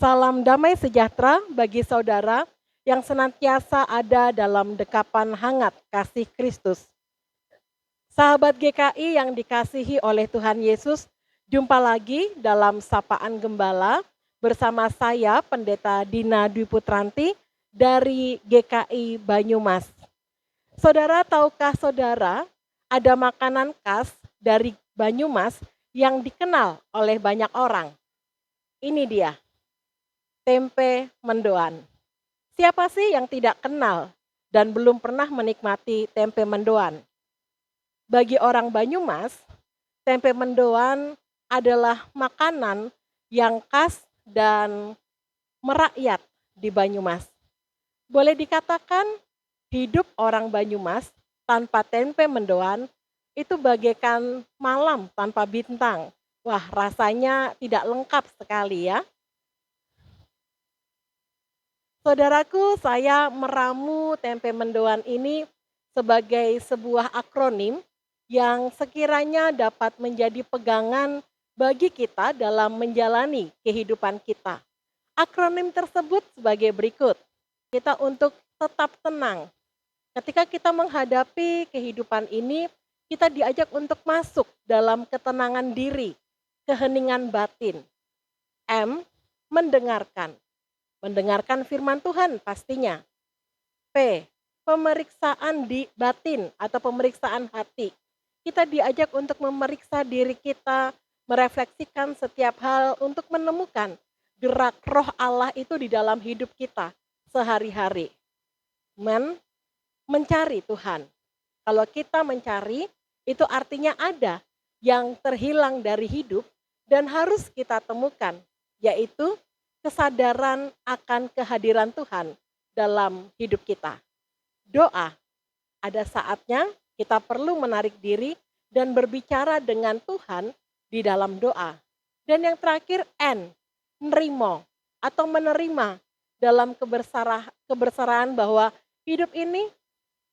Salam damai sejahtera bagi saudara yang senantiasa ada dalam dekapan hangat kasih Kristus. Sahabat GKI yang dikasihi oleh Tuhan Yesus, jumpa lagi dalam Sapaan Gembala bersama saya Pendeta Dina Dwi Putranti dari GKI Banyumas. Saudara, tahukah saudara ada makanan khas dari Banyumas yang dikenal oleh banyak orang? Ini dia, tempe mendoan. Siapa sih yang tidak kenal dan belum pernah menikmati tempe mendoan? Bagi orang Banyumas, tempe mendoan adalah makanan yang khas dan merakyat di Banyumas. Boleh dikatakan hidup orang Banyumas tanpa tempe mendoan itu bagaikan malam tanpa bintang. Wah, rasanya tidak lengkap sekali ya. Saudaraku, saya meramu tempe mendoan ini sebagai sebuah akronim yang sekiranya dapat menjadi pegangan bagi kita dalam menjalani kehidupan kita. Akronim tersebut sebagai berikut. Kita untuk tetap tenang. Ketika kita menghadapi kehidupan ini, kita diajak untuk masuk dalam ketenangan diri, keheningan batin. M, mendengarkan. Mendengarkan firman Tuhan pastinya. P, pemeriksaan di batin atau pemeriksaan hati. Kita diajak untuk memeriksa diri kita, merefleksikan setiap hal untuk menemukan gerak roh Allah itu di dalam hidup kita sehari-hari. Mencari Tuhan. Kalau kita mencari, itu artinya ada yang terhilang dari hidup dan harus kita temukan, yaitu kesadaran akan kehadiran Tuhan dalam hidup kita. Doa, ada saatnya kita perlu menarik diri dan berbicara dengan Tuhan di dalam doa. Dan yang terakhir N, nerimo atau menerima dalam kebersarahan bahwa hidup ini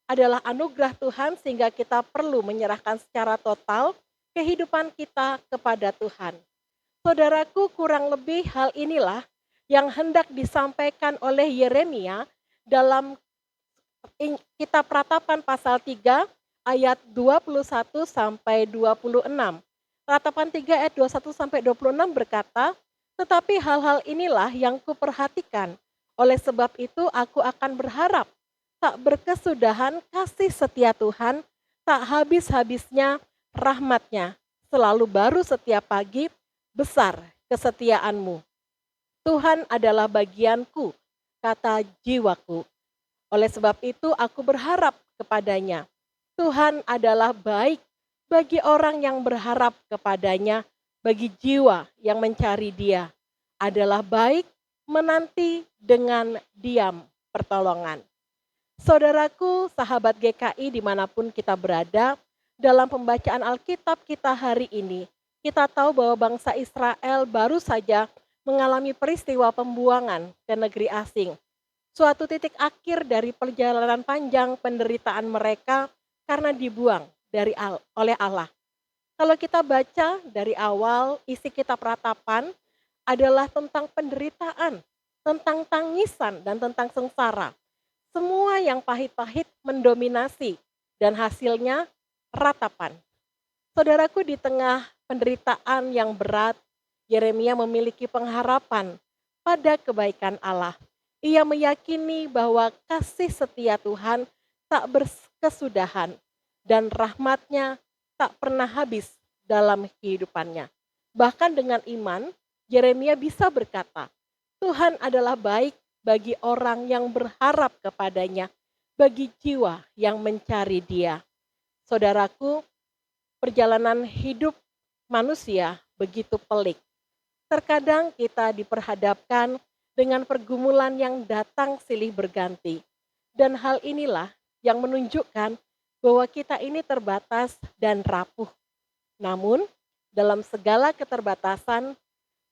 adalah anugerah Tuhan sehingga kita perlu menyerahkan secara total kehidupan kita kepada Tuhan. Saudaraku, kurang lebih hal inilah yang hendak disampaikan oleh Yeremia dalam kitab Ratapan pasal 3 ayat 21 sampai 26. Ratapan 3 ayat 21 sampai 26 berkata, "Tetapi hal-hal inilah yang kuperhatikan, oleh sebab itu aku akan berharap, tak berkesudahan kasih setia Tuhan, tak habis-habisnya rahmatnya, selalu baru setiap pagi, besar kesetiaanmu. Tuhan adalah bagianku, kata jiwaku. Oleh sebab itu aku berharap kepadanya. Tuhan adalah baik bagi orang yang berharap kepadanya, bagi jiwa yang mencari Dia. Adalah baik menanti dengan diam pertolongan." Saudaraku, sahabat GKI dimanapun kita berada, dalam pembacaan Alkitab kita hari ini, kita tahu bahwa bangsa Israel baru saja mengalami peristiwa pembuangan ke negeri asing. Suatu titik akhir dari perjalanan panjang penderitaan mereka karena dibuang oleh Allah. Kalau kita baca dari awal, isi kitab Ratapan adalah tentang penderitaan, tentang tangisan, dan tentang sengsara. Semua yang pahit-pahit mendominasi dan hasilnya ratapan. Saudaraku, di tengah penderitaan yang berat, Yeremia memiliki pengharapan pada kebaikan Allah. Ia meyakini bahwa kasih setia Tuhan tak berkesudahan dan rahmatnya tak pernah habis dalam kehidupannya. Bahkan dengan iman, Yeremia bisa berkata, Tuhan adalah baik bagi orang yang berharap kepadanya, bagi jiwa yang mencari Dia. Saudaraku, perjalanan hidup manusia begitu pelik. Terkadang kita diperhadapkan dengan pergumulan yang datang silih berganti. Dan hal inilah yang menunjukkan bahwa kita ini terbatas dan rapuh. Namun, dalam segala keterbatasan,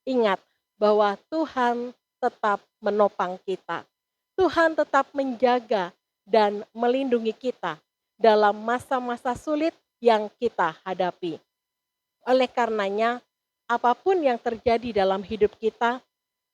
ingat bahwa Tuhan tetap menopang kita. Tuhan tetap menjaga dan melindungi kita dalam masa-masa sulit yang kita hadapi. Oleh karenanya, apapun yang terjadi dalam hidup kita,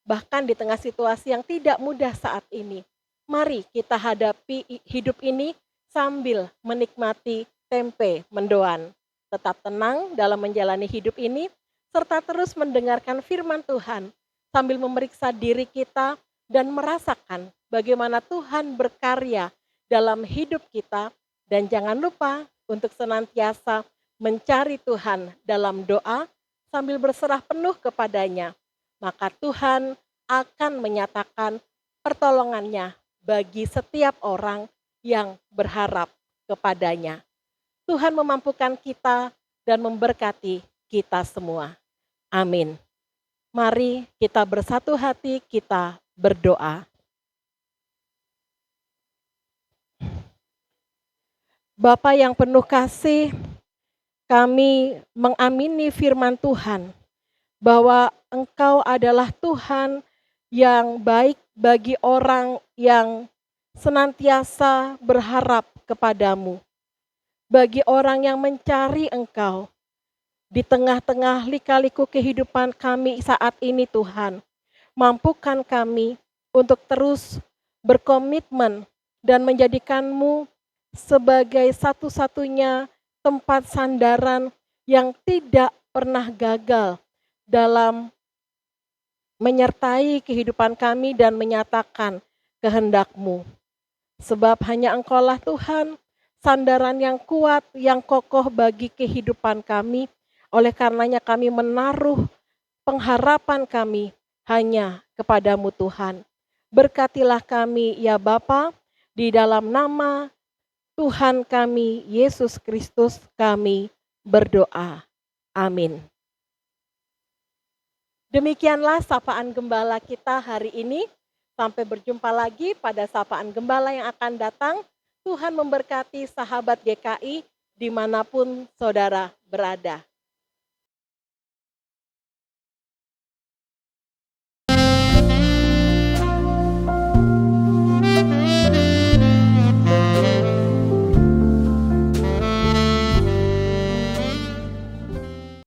bahkan di tengah situasi yang tidak mudah saat ini. Mari kita hadapi hidup ini sambil menikmati tempe mendoan. Tetap tenang dalam menjalani hidup ini, serta terus mendengarkan firman Tuhan sambil memeriksa diri kita dan merasakan bagaimana Tuhan berkarya dalam hidup kita. Dan jangan lupa untuk senantiasa mencari Tuhan dalam doa sambil berserah penuh kepadanya. Maka Tuhan akan menyatakan pertolongannya bagi setiap orang yang berharap kepadanya. Tuhan memampukan kita dan memberkati kita semua. Amin. Mari kita bersatu hati, kita berdoa. Bapa yang penuh kasih, kami mengamini firman Tuhan bahwa Engkau adalah Tuhan yang baik bagi orang yang senantiasa berharap kepadamu. Bagi orang yang mencari Engkau di tengah-tengah lika-liku kehidupan kami saat ini Tuhan. Mampukan kami untuk terus berkomitmen dan menjadikan-Mu sebagai satu-satunya tempat sandaran yang tidak pernah gagal dalam menyertai kehidupan kami dan menyatakan kehendak-Mu. Sebab hanya Engkaulah Tuhan, sandaran yang kuat, yang kokoh bagi kehidupan kami. Oleh karenanya kami menaruh pengharapan kami hanya kepadamu Tuhan. Berkatilah kami ya Bapa, di dalam nama Tuhan kami, Yesus Kristus kami berdoa. Amin. Demikianlah sapaan gembala kita hari ini. Sampai berjumpa lagi pada sapaan gembala yang akan datang. Tuhan memberkati sahabat GKI dimanapun saudara berada.